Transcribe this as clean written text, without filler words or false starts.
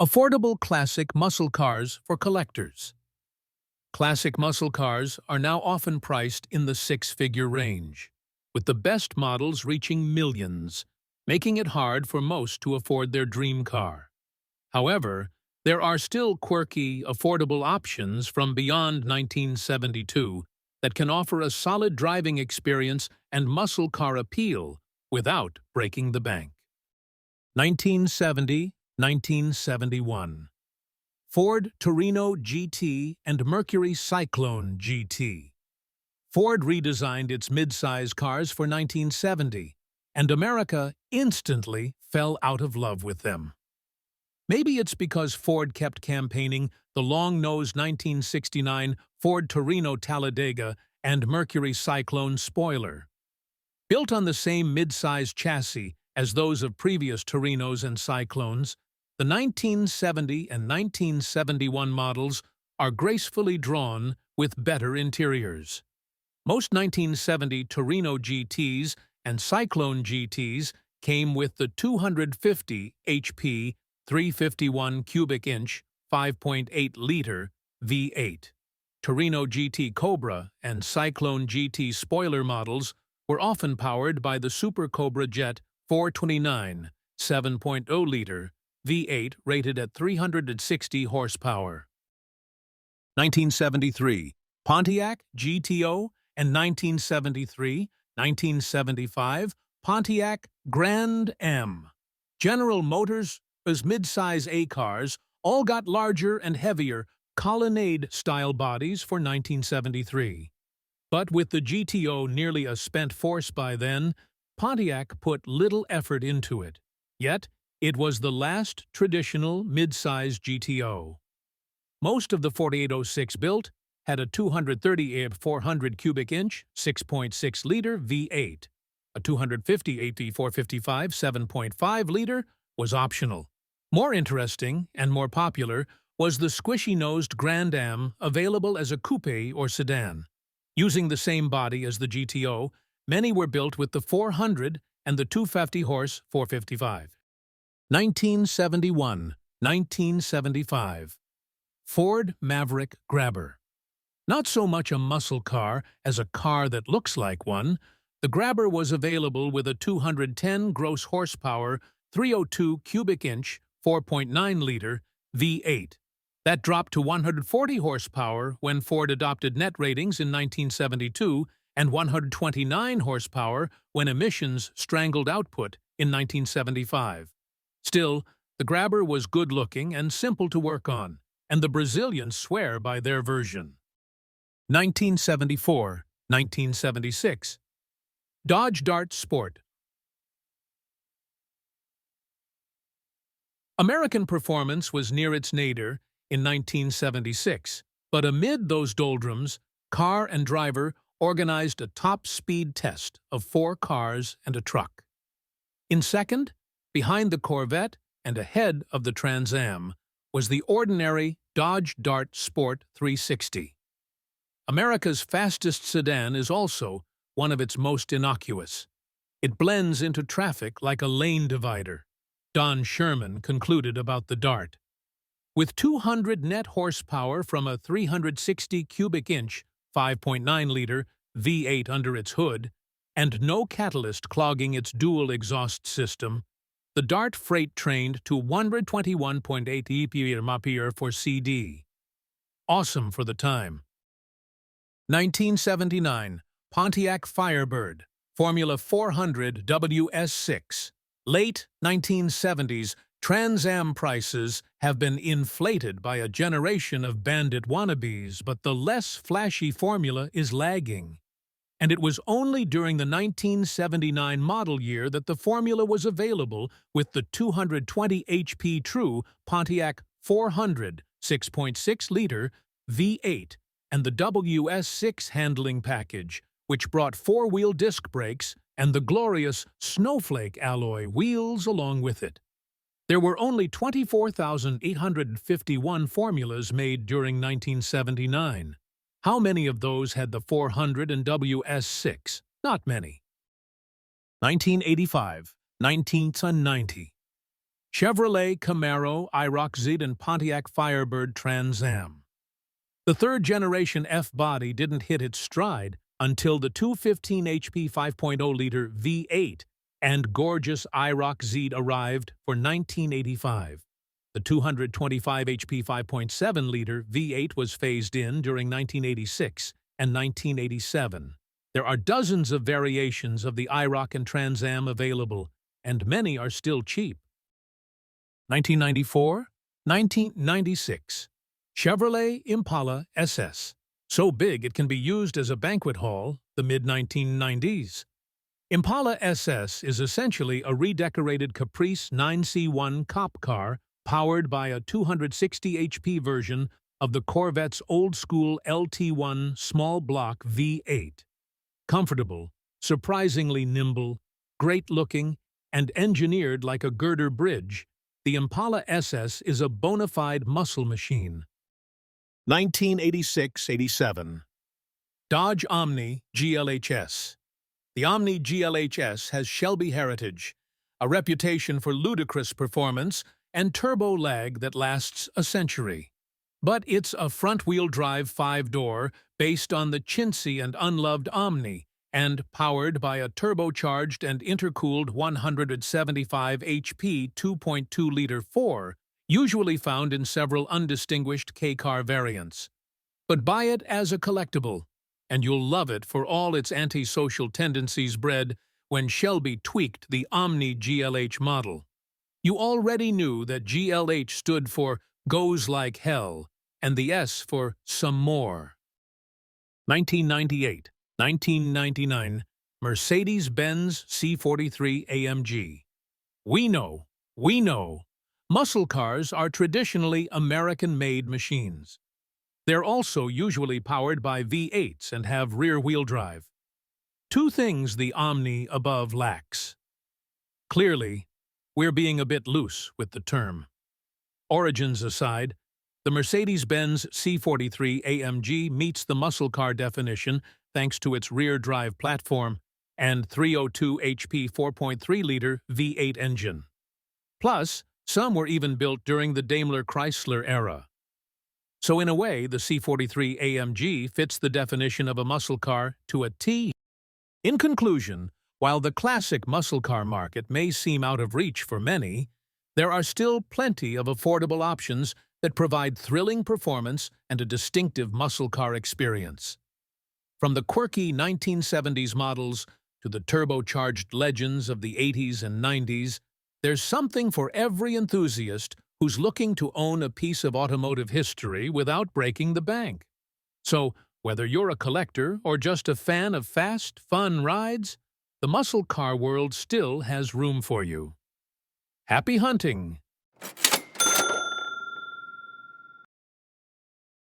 Affordable classic muscle cars for collectors. Classic muscle cars are now often priced in the six-figure range, with the best models reaching millions, making it hard for most to afford their dream car. However, there are still quirky, affordable options from beyond 1972 that can offer a solid driving experience and muscle car appeal without breaking the bank. 1970–1971. Ford Torino GT and Mercury Cyclone GT. Ford redesigned its midsize cars for 1970, and America instantly fell out of love with them. Maybe it's because Ford kept campaigning the long-nosed 1969 Ford Torino Talladega and Mercury Cyclone spoiler. Built on the same mid-size chassis as those of previous Torinos and Cyclones, the 1970 and 1971 models are gracefully drawn with better interiors. Most 1970 Torino GTs and Cyclone GTs came with the 250 HP 351 cubic inch 5.8-liter V8. Torino GT Cobra and Cyclone GT spoiler models were often powered by the Super Cobra Jet 429 7.0-liter V8 rated at 360 horsepower. 1973 Pontiac GTO and 1973–1975 Pontiac Grand Am. General Motors' midsize A-cars all got larger and heavier colonnade-style bodies for 1973. But with the GTO nearly a spent force by then, Pontiac put little effort into it. Yet, it was the last traditional mid-size GTO. Most of the 4806 built had a 230 400 cubic inch 6.6-liter V8. A 250 455 7.5-liter was optional. More interesting and more popular was the squishy-nosed Grand Am available as a coupe or sedan. Using the same body as the GTO, many were built with the 400 and the 250-horse 455. 1971–1975. Ford Maverick Grabber. Not so much a muscle car as a car that looks like one, the Grabber was available with a 210 gross horsepower 302 cubic inch 4.9-liter V8. That dropped to 140 horsepower when Ford adopted net ratings in 1972 and 129 horsepower when emissions strangled output in 1975. Still, the Grabber was good-looking and simple to work on, and the Brazilians swear by their version. 1974–1976. Dodge Dart Sport. American performance was near its nadir in 1976, but amid those doldrums, car and driver organized a top-speed test of 4 cars and a truck. In second, behind the Corvette and ahead of the Trans Am, was the ordinary Dodge Dart Sport 360. America's fastest sedan is also one of its most innocuous. It blends into traffic like a lane divider, Don Sherman concluded about the Dart. With 200 net horsepower from a 360 cubic inch 5.9-liter V8 under its hood, and no catalyst clogging its dual exhaust system, the Dart freight-trained to 121.8 mph for CD. Awesome for the time. 1979 Pontiac Firebird, Formula 400 WS6. Late 1970s, Trans Am prices have been inflated by a generation of bandit wannabes, but the less flashy formula is lagging. And it was only during the 1979 model year that the formula was available with the 220 HP true Pontiac 400 6.6-liter V8 and the WS6 handling package, which brought 4-wheel disc brakes and the glorious snowflake alloy wheels along with it. There were only 24,851 formulas made during 1979. How many of those had the 400 and WS6? Not many. 1985, 1990. Chevrolet Camaro, IROC-Z, and Pontiac Firebird Trans Am. The third-generation F-body didn't hit its stride until the 215 HP 5.0-liter V8 and gorgeous IROC-Z arrived for 1985. The 225 HP 5.7-liter V8 was phased in during 1986 and 1987. There are dozens of variations of the IROC and Trans Am available, and many are still cheap. 1994, 1996. Chevrolet Impala SS. So big it can be used as a banquet hall, the mid-1990s. Impala SS is essentially a redecorated Caprice 9C1 cop car powered by a 260 HP version of the Corvette's old-school LT1 small block V8. Comfortable, surprisingly nimble, great-looking, and engineered like a girder bridge, the Impala SS is a bona fide muscle machine. 1986-87. Dodge Omni GLHS. The Omni GLHS has Shelby heritage, a reputation for ludicrous performance and turbo lag that lasts a century. But it's a front-wheel drive five-door based on the chintzy and unloved Omni and powered by a turbocharged and intercooled 175 HP 2.2-liter 4, usually found in several undistinguished K-car variants. But buy it as a collectible, and you'll love it for all its antisocial tendencies bred when Shelby tweaked the Omni GLH model. You already knew that GLH stood for Goes Like Hell, and the S for Some More. 1998, 1999, Mercedes-Benz C43 AMG. We know, muscle cars are traditionally American-made machines. They're also usually powered by V8s and have rear-wheel drive. Two things the Omni above lacks. Clearly, we're being a bit loose with the term. Origins aside, the Mercedes-Benz C43 AMG meets the muscle car definition thanks to its rear-drive platform and 302 HP 4.3-liter V8 engine. Plus, some were even built during the Daimler-Chrysler era. So in a way, the C43 AMG fits the definition of a muscle car to a T. In conclusion, while the classic muscle car market may seem out of reach for many, there are still plenty of affordable options that provide thrilling performance and a distinctive muscle car experience. From the quirky 1970s models to the turbocharged legends of the 80s and 90s, there's something for every enthusiast who's looking to own a piece of automotive history without breaking the bank. So, whether you're a collector or just a fan of fast, fun rides, the muscle car world still has room for you. Happy hunting!